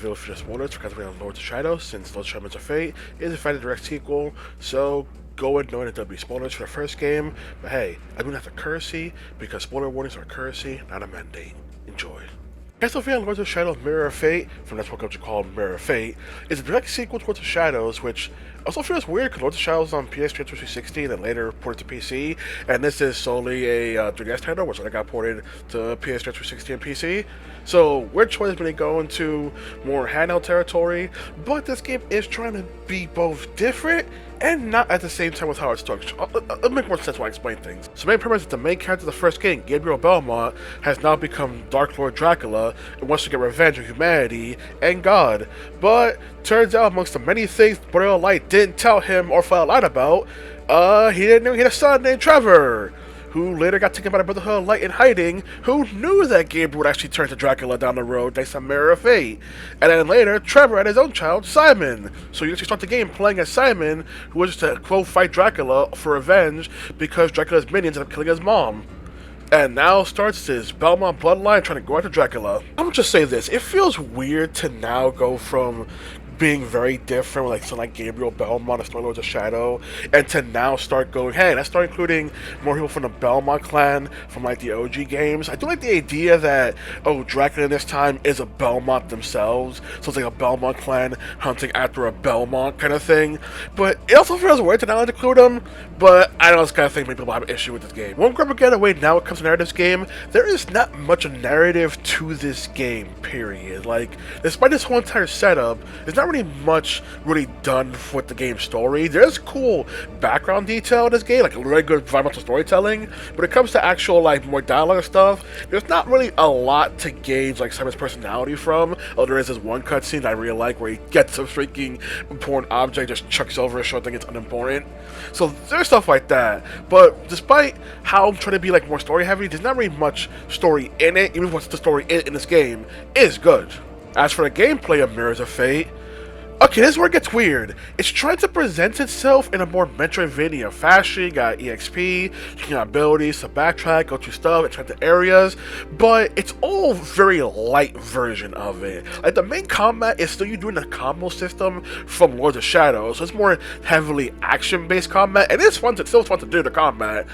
video for spoilers for Castlevania Lords of Shadow, since Lords of Shadow Mirror of Fate is in fact a direct sequel, so go in knowing that there'll be spoilers for the first game, but hey, I don't have to currency, because spoiler warnings are currency, not a mandate. Enjoy. Castlevania Lords of Shadow Mirror of Fate, from that's what comes to call Mirror of Fate, is a direct sequel to Lords of Shadows, which also feels weird because Lords of Shadows on PS3 360 and then later ported to PC, and this is solely a 3DS title, which I got ported to PS3 360 and PC. So weird choice when they go into more handheld territory, but this game is trying to be both different and not at the same time with how it's structured. It'll make more sense when I explain things. So main premise is the main character of the first game, Gabriel Belmont, has now become Dark Lord Dracula and wants to get revenge on humanity and God. But turns out amongst the many things Brother of Light didn't tell him or found out about, he didn't know he had a son named Trevor, who later got taken by the Brotherhood of Light in hiding, who knew that Gabriel would actually turn to Dracula down the road thanks to Mirror of Fate. And then later, Trevor had his own child, Simon. So you actually start the game playing as Simon, who was to, quote, fight Dracula for revenge because Dracula's minions ended up killing his mom. And now starts this Belmont bloodline trying to go after Dracula. I'm gonna just say this, it feels weird to now go from being very different with like something like Gabriel Belmont and Lords of Shadow, and to now start going, hey, let's start including more people from the Belmont clan from like the OG games. I do like the idea that, oh, Dracula this time is a Belmont themselves, so it's like a Belmont clan hunting after a Belmont kind of thing, but it also feels weird to not include them, but I know this kind of thing many people have an issue with this game. One grab get away now it comes to narrative game, there is not much of narrative to this game, period. Like, despite this whole entire setup, there's not really much done with the game's story. There's cool background detail in this game, like a really good environmental storytelling, but when it comes to actual like more dialogue stuff, there's not really a lot to gauge like Simon's personality from. Oh, there is this one cutscene that I really like where he gets a freaking important object, just chucks over his shoulder, it's unimportant. So there's stuff like that, but despite how I'm trying to be like more story heavy, there's not really much story in it. Even what's the story in this game is good. As for the gameplay of Mirrors of Fate, okay, this is where it gets weird. It's trying to present itself in a more Metroidvania fashion. You got EXP, you got abilities to backtrack, go through stuff, attract the areas, but it's all very light version of it. Like, the main combat is still you doing the combo system from Lords of Shadow, so it's more heavily action-based combat, and it's fun to, still fun to do the combat,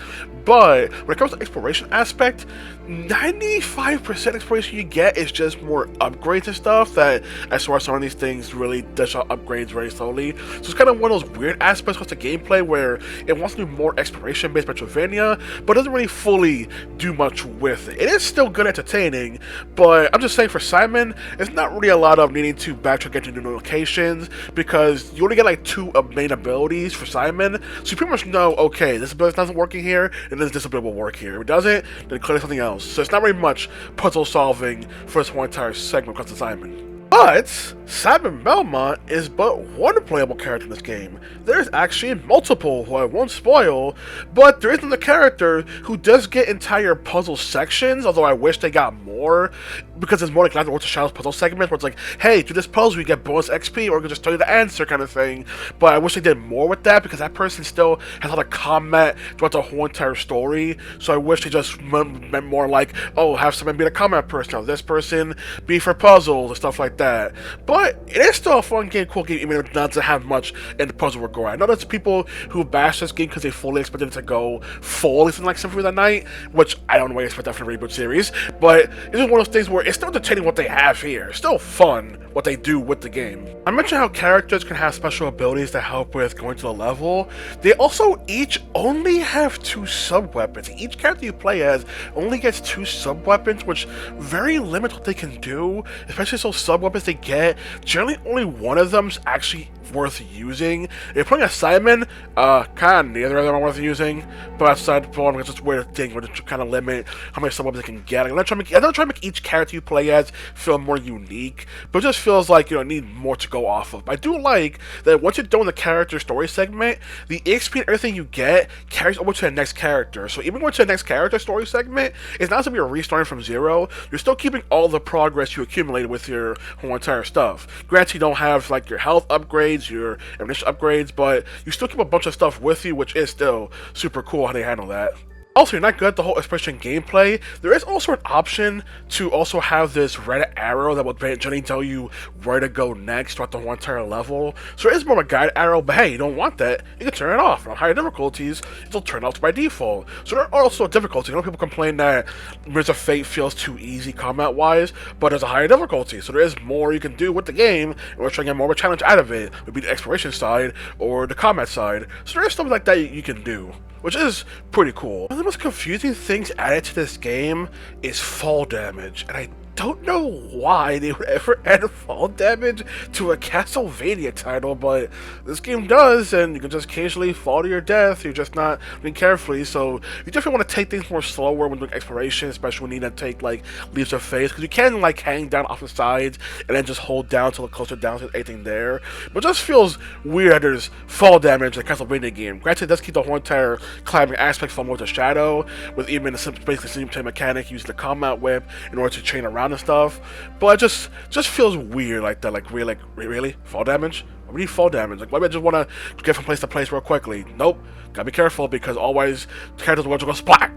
but when it comes to exploration aspect, 95% exploration you get is just more upgrades and stuff that, as far as some of these things really dish out upgrades very slowly. So it's kind of one of those weird aspects with the gameplay where it wants to do more exploration-based Metroidvania, but doesn't really fully do much with it. It is still good entertaining, but I'm just saying for Simon, it's not really a lot of needing to backtrack, get to new locations, because you only get like two main abilities for Simon, so you pretty much know, okay, this ability doesn't work here, and this ability will work here. If it doesn't, then clearly something else. So it's not very much puzzle solving for this whole entire segment because of Simon. But Simon Belmont is but one playable character in this game. There's actually multiple who I won't spoil, but there is another character who does get entire puzzle sections, although I wish they got more, because it's more like Lords of Shadows puzzle segments where it's like, hey, do this puzzle, you get bonus XP, or we can just tell you the answer kind of thing. But I wish they did more with that, because that person still has a lot of combat throughout the whole entire story, so I wish they just meant more like, oh, have someone be the combat person, have this person be for puzzles and stuff like that. But it is still a fun game, cool game, even if it doesn't have much in the puzzle regard. I know there's people who bash this game because they fully expected it to go full, something like Symphony of the Night, which I don't really expect that from the reboot series, but it's just one of those things where it's still entertaining what they have here. It's still fun what they do with the game. I mentioned how characters can have special abilities that help with going to the level. They also each only have two sub-weapons. Each character you play as only gets two sub-weapons, which very limit what they can do, especially so sub-weapons they get. Generally, only one of them's actually worth using. If you're playing a Simon, kind of neither of them are worth using, but outside the point, it's just a weird thing where to kind of limit how many sub-weapons they can get. I'm not trying to make each character you play as feel more unique, but it just feels like, you know, I need more to go off of. But I do like that once you're done with the character story segment, the EXP and everything you get carries over to the next character. So even going to the next character story segment, it's not as if you're restarting from zero. You're still keeping all the progress you accumulated with your whole entire stuff. Granted, you don't have like your health upgrades, your ammunition upgrades, but you still keep a bunch of stuff with you, which is still super cool how they handle that. Also, you're not good at the whole expression gameplay. There is also an option to also have this red arrow that will generally tell you where to go next throughout the whole entire level. So it is more of a guide arrow, but hey, you don't want that, you can turn it off. On higher difficulties, it'll turn off by default. So there are also difficulties. I know people complain that Mirrors of Fate feels too easy combat-wise, but there's a higher difficulty, so there is more you can do with the game, and we're trying to get more of a challenge out of it. It would be the exploration side or the combat side. So there is something like that you can do, which is pretty cool. One of the most confusing things added to this game is fall damage, and I don't know why they would ever add fall damage to a Castlevania title, but this game does, and you can just occasionally fall to your death. You're just not being carefully, so you definitely want to take things more slower when doing exploration, especially when you need to take like leaps of faith, because you can like hang down off the sides and then just hold down to look closer down to anything there. But it just feels weird that there's fall damage in a Castlevania game. Granted, it does keep the whole entire climbing aspect from with the shadow, with even the basically same type mechanic using the combat whip in order to chain around and stuff, but it just feels weird like that. Like really fall damage? We need fall damage. Like, maybe I just want to get from place to place real quickly. Nope, gotta be careful because always the characters will go splat.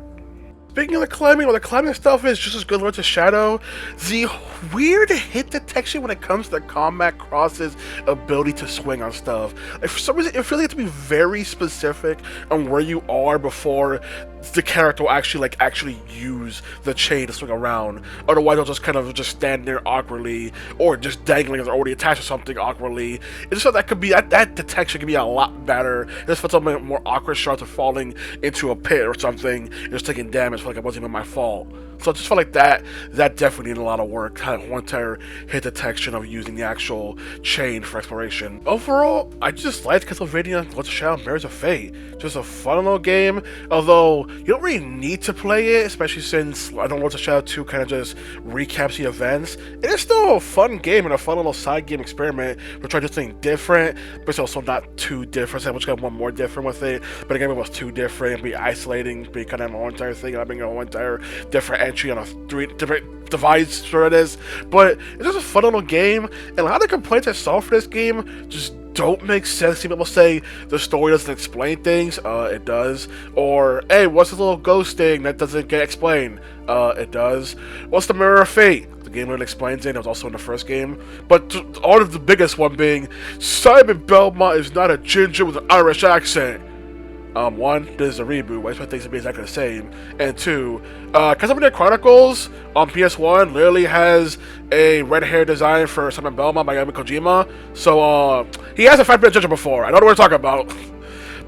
Speaking of the climbing, well, the climbing stuff is just as good with the shadow. The weird hit detection when it comes to combat crosses ability to swing on stuff. Like, for some reason, it feels like to be very specific on where you are before the character will actually use the chain to swing around. Otherwise, they'll just kind of just stand there awkwardly, or just dangling as they're already attached to something awkwardly. It's just that could be that detection could be a lot better. Just for some more awkward shots of falling into a pit or something, and just taking damage. Like it wasn't even my fault. So I just felt like that definitely needed a lot of work. Kind of one entire hit detection of using the actual chain for exploration. Overall, I just liked Castlevania Ghost of Shadow Mirrors of Fate. Just a fun little game, although you don't really need to play it, especially since I don't want to Shadow 2 kind of just recaps the events. It is still a fun game and a fun little side game experiment. We're trying to do something different, but it's also not too different. So I just got one more different with it, but again, it was too different. It'd be isolating, be kind of my whole entire thing, and I bring a whole entire different entry on a 3 different device, sure it is. But it's just a fun little game, and a lot of the complaints I saw for this game just don't make sense. Some people say the story doesn't explain things. It does. Or, hey, what's this little ghost thing that doesn't get explained? It does. What's the Mirror of Fate? The game really explains it. It was also in the first game. But all of the biggest one being, Simon Belmont is not a ginger with an Irish accent. One, this is a reboot. I expect things to be exactly the same. And two, Castlevania Chronicles on PS1 literally has a red hair design for Simon Belmont by Yami Kojima. So, he hasn't fight Ginger before. I don't know what we're talking about.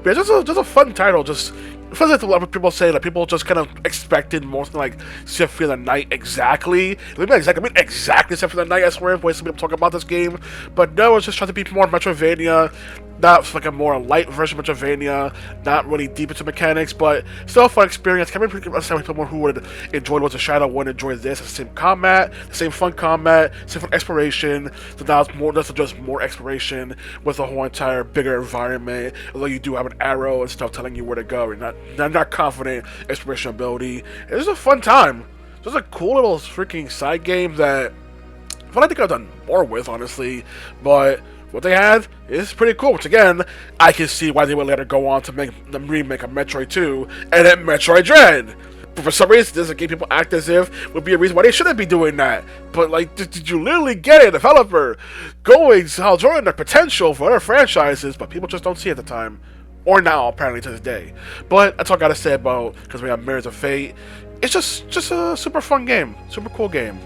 But it's just a fun title. Just, it feels like a lot of people say, like, people just kind of expected more something like Symphony of the Night exactly. I mean exactly Symphony of the Night, I swear, the way some people talk about this game. But no, it's just trying to be more Metroidvania. Not like a more light version of Metroidvania, not really deep into mechanics, but still a fun experience. Can really understand why someone who would enjoy Ghost of Shadow would enjoy this. It's the same combat, the same fun combat, same fun exploration. So now it's more, that's just more exploration with a whole entire bigger environment. Although you do have an arrow and stuff telling you where to go, and not confident exploration ability. It's just a fun time. Just a cool little freaking side game that I feel like they could have done more with, honestly, but what they had is pretty cool, which again, I can see why they would let it go on to make the remake of Metroid 2 and then Metroid Dread. But for some reason, this game people act as if would be a reason why they shouldn't be doing that. But like, did you literally get a developer going to join their potential for other franchises, but people just don't see it at the time. Or now, apparently, to this day. But that's all I gotta say about, because we have Mirrors of Fate. It's just a super fun game, super cool game.